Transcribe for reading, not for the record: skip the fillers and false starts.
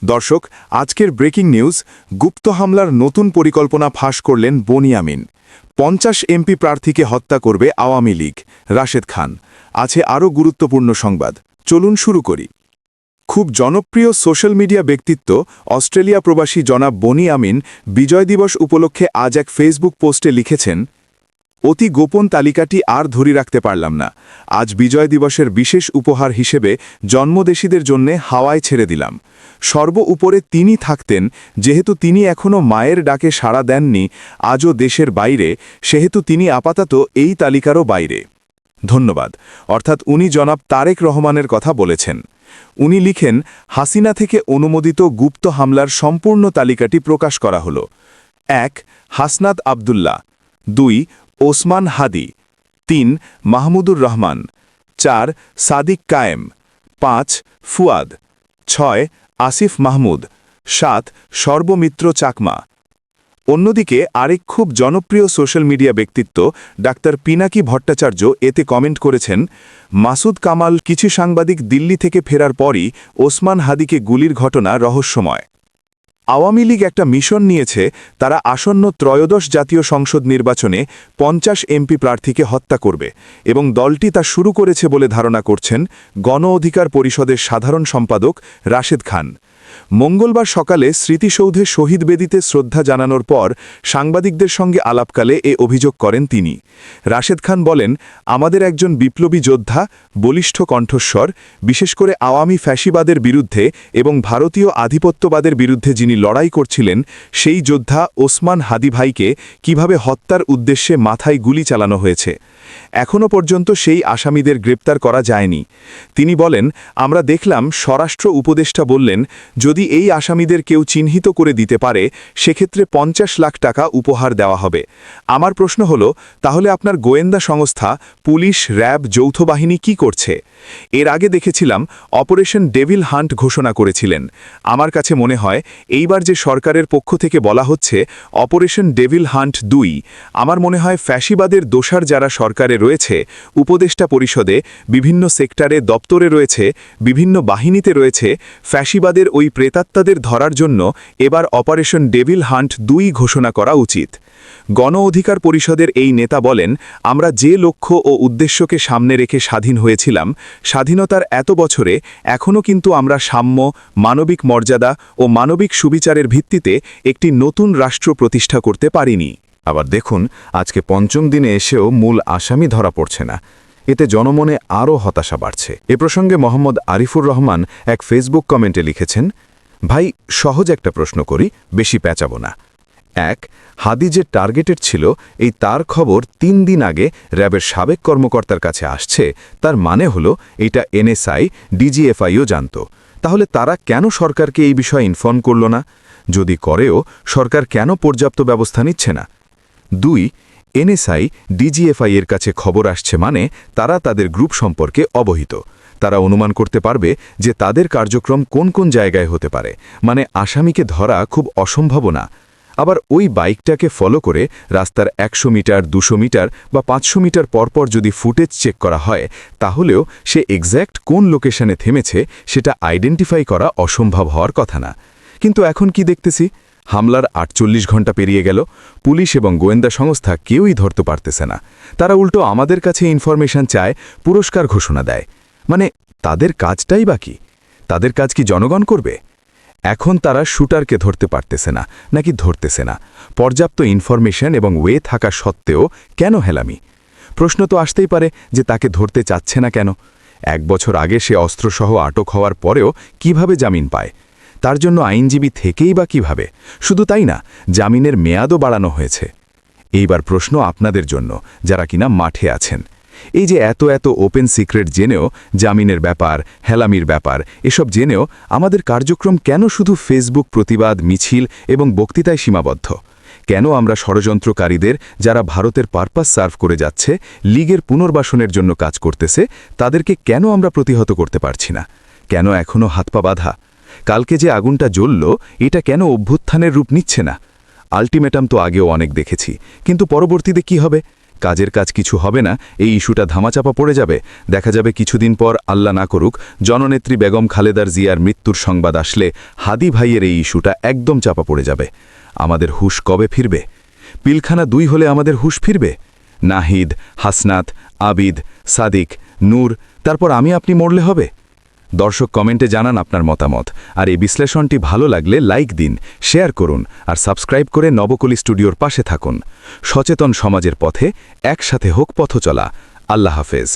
দর্শক, আজকের breaking news, গুপ্ত হামলার নতুন পরিকল্পনা ফাঁস করলেন বনি আমিন। ৫০ এমপি প্রার্থীকে হত্যা করবে আওয়ামী লীগ, রাশেদ খান। আছে আরও গুরুত্বপূর্ণ সংবাদ, চলুন শুরু করি। খুব জনপ্রিয় সোশ্যাল মিডিয়া ব্যক্তিত্ব অস্ট্রেলিয়া প্রবাসী জনাব বনি আমিন বিজয় দিবস উপলক্ষে আজ এক ফেসবুক পোস্টে লিখেছেন, অতি গোপন তালিকাটি আর ধরে রাখতে পারলাম না। আজ বিজয় দিবসের বিশেষ উপহার হিসেবে জন্মদেশীদের জন্যে হাওয়ায় ছেড়ে দিলাম। সর্ব উপরে তিনি থাকতেন, যেহেতু তিনি এখনও মায়ের ডাকে সাড়া দেননি, আজও দেশের বাইরে, সেহেতু তিনি আপাতত এই তালিকারও বাইরে। ধন্যবাদ। অর্থাৎ উনি জনাব তারেক রহমানের কথা বলেছেন। উনি লিখেন, হাসিনা থেকে অনুমোদিত গুপ্ত হামলার সম্পূর্ণ তালিকাটি প্রকাশ করা হল। ১. হাসনাত আবদুল্লাহ, ২. ওসমান হাদি, ৩. মাহমুদুর রহমান, ৪. সাদিক কায়েম, ৫. ফুয়াদ, ৬. আসিফ মাহমুদ, ৭. সর্বমিত্র চাকমা। অন্যদিকে আরেক খুব জনপ্রিয় সোশ্যাল মিডিয়া ব্যক্তিত্ব ডাক্তার পিনাকি ভট্টাচার্য এতে কমেন্ট করেছেন, মাসুদ কামাল কিছু সাংবাদিক দিল্লি থেকে ফেরার পরই ওসমান হাদিকে গুলির ঘটনা রহস্যময়। আওয়ামী লীগ একটা মিশন নিয়েছে, তারা আসন্ন ত্রয়োদশ জাতীয় সংসদ নির্বাচনে ৫০ এমপি প্রার্থীকে হত্যা করবে এবং দলটি তা শুরু করেছে বলে ধারণা করছেন গণ অধিকার পরিষদের সাধারণ সম্পাদক রাশেদ খান। মঙ্গলবার সকালে স্মৃতিসৌধে শহীদ বেদিতে শ্রদ্ধা জানানোর পর সাংবাদিকদের সঙ্গে আলাপকালে এ অভিযোগ করেন তিনি। রাশেদ খান বলেন, আমাদের একজন বিপ্লবী যোদ্ধা, বলিষ্ঠ কণ্ঠস্বর, বিশেষ করে আওয়ামী ফ্যাসিবাদের বিরুদ্ধে এবং ভারতীয় আধিপত্যবাদের বিরুদ্ধে যিনি লড়াই করছিলেন, সেই যোদ্ধা ওসমান হাদি ভাইকে কিভাবে হত্যার উদ্দেশ্যে মাথায় গুলি চালানো হয়েছে। এখনও পর্যন্ত সেই আসামিদের গ্রেপ্তার করা যায়নি। তিনি বলেন, আমরা দেখলাম স্বরাষ্ট্র উপদেষ্টা বললেন, যদি এই আসামিদের কেউ চিহ্নিত করে দিতে পারে, সেক্ষেত্রে ৫০ লাখ টাকা উপহার দেওয়া হবে। আমার প্রশ্ন হল, তাহলে আপনার গোয়েন্দা সংস্থা পুলিশ, র্যাব, যৌথ বাহিনী কি করছে? এর আগে দেখেছিলাম অপারেশন ডেভিল হান্ট ঘোষণা করেছিলেন। আমার কাছে মনে হয় এইবার যে সরকারের পক্ষ থেকে বলা হচ্ছে অপারেশন ডেভিল হান্ট ২, আমার মনে হয় ফ্যাসিবাদের দোষর যারা সরকারে রয়েছে, উপদেষ্টা পরিষদে, বিভিন্ন সেক্টরে, দপ্তরে রয়েছে, বিভিন্ন বাহিনীতে রয়েছে, ফ্যাসিবাদের ওই প্রেতাত্মাদের ধরার জন্য এবার অপারেশন ডেভিল হান্ট ২ ঘোষণা করা উচিত। গণ অধিকার পরিষদের এই নেতা বলেন, আমরা যে লক্ষ্য ও উদ্দেশ্যকে সামনে রেখে স্বাধীন হয়েছিলাম, স্বাধীনতার এত বছরে এখনও কিন্তু আমরা সাম্য, মানবিক মর্যাদা ও মানবিক সুবিচারের ভিত্তিতে একটি নতুন রাষ্ট্র প্রতিষ্ঠা করতে পারিনি। আবার দেখুন, আজকে পঞ্চম দিনে এসেও মূল আসামি ধরা পড়ছে না। এতে জনমনে আরও হতাশা বাড়ছে। এ প্রসঙ্গে মোহাম্মদ আরিফুর রহমান এক ফেসবুক কমেন্টে লিখেছেন, ভাই, সহজ একটা প্রশ্ন করি, বেশি পেঁচাবো না। ১. হাদি যে টার্গেটেড ছিল, এই তার খবর ৩ দিন আগে র্যাবের সাবেক কর্মকর্তার কাছে আসছে, তার মানে হলো এইটা এনএসআই, ডিজিএফআইও জানত। তাহলে তারা কেন সরকারকে এই বিষয়ে ইনফর্ম করল না? যদি করেও, সরকার কেন পর্যাপ্ত ব্যবস্থা নিচ্ছে না? ২. এনএসআই, ডিজিএফআই এর কাছে খবর আসছে মানে তারা তাদের গ্রুপ সম্পর্কে অবহিত। তারা অনুমান করতে পারবে যে তাদের কার্যক্রম কোন কোন জায়গায় হতে পারে, মানে আসামিকে ধরা খুব অসম্ভব না। আবার ওই বাইকটাকে ফলো করে রাস্তার ১০০ মিটার, ২০০ মিটার বা ৫০০ মিটার পরপর যদি ফুটেজ চেক করা হয়, তাহলেও সে এক্স্যাক্ট কোন লোকেশনে থেমেছে সেটা আইডেন্টিফাই করা অসম্ভব হওয়ার কথা না। কিন্তু এখন কি দেখতেছি? হামলার ৪৮ ঘণ্টা পেরিয়ে গেল, পুলিশ এবং গোয়েন্দা সংস্থা কেউই ধরতে পারতেছে না। তারা উল্টো আমাদের কাছে ইনফরমেশন চায়, পুরস্কার ঘোষণা দেয়। মানে তাদের কাজটাই বাকি। তাদের কাজ কি জনগণ করবে? এখন তারা শুটারকে ধরতে পারতেছে না, নাকি ধরতেছে না? পর্যাপ্ত ইনফরমেশন এবং ওয়ে থাকা সত্ত্বেও কেন হেলামি? প্রশ্ন তো আসতেই পারে যে তাকে ধরতে চাচ্ছে না কেন? ১ বছর আগে সে অস্ত্রসহ আটক হওয়ার পরেও কিভাবে জামিন পায়? তার জন্য আইনজীবী থেকেই বা কিভাবে? শুধু তাই না, জামিনের মেয়াদও বাড়ানো হয়েছে। এইবার প্রশ্ন আপনাদের জন্য, যারা কিনা মাঠে আছেন। এই যে এত এত ওপেন সিক্রেট জেনেও, জামিনের ব্যাপার, হেলামির ব্যাপার, এসব জেনেও আমাদের কার্যক্রম কেন শুধু ফেসবুক প্রতিবাদ, মিছিল এবং বক্তৃতায় সীমাবদ্ধ? কেন আমরা ষড়যন্ত্রকারীদের, যারা ভারতের পারপাস সার্ভ করে যাচ্ছে, লীগের পুনর্বাসনের জন্য কাজ করতেছে, তাদেরকে কেন আমরা প্রতিহত করতে পারছি না? কেন এখনও হাত পা বাঁধা? কালকে যে আগুনটা জ্বলল, এটা কেন অভ্যুত্থানের রূপ নিচ্ছে না? আলটিমেটাম তো আগেও অনেক দেখেছি, কিন্তু পরবর্তীতে কি হবে? কাজের কাজ কিছু হবে না, এই ইস্যুটা ধামাচাপা পড়ে যাবে। দেখা যাবে কিছুদিন পর, আল্লাহ না করুক, জননেত্রী বেগম খালেদার জিয়ার মৃত্যুর সংবাদ আসলে হাদি ভাইয়ের এই ইস্যুটা একদম চাপা পড়ে যাবে। আমাদের হুঁশ কবে ফিরবে? পিলখানা 2 হলে আমাদের হুঁশ ফিরবে? নাহিদ, হাসনাত, আবিদ, সাদিক, নূর, তারপর আমি আপনি মরলে হবে? দর্শক কমেন্টে জানান আপনার মতামত। আর এই বিশ্লেষণটি ভালো লাগলে লাইক দিন, শেয়ার করুন আর সাবস্ক্রাইব করে নবকলি স্টুডিওর পাশে থাকুন। সচেতন সমাজের পথে একসাথে হোক পথচলা। আল্লাহ হাফেজ।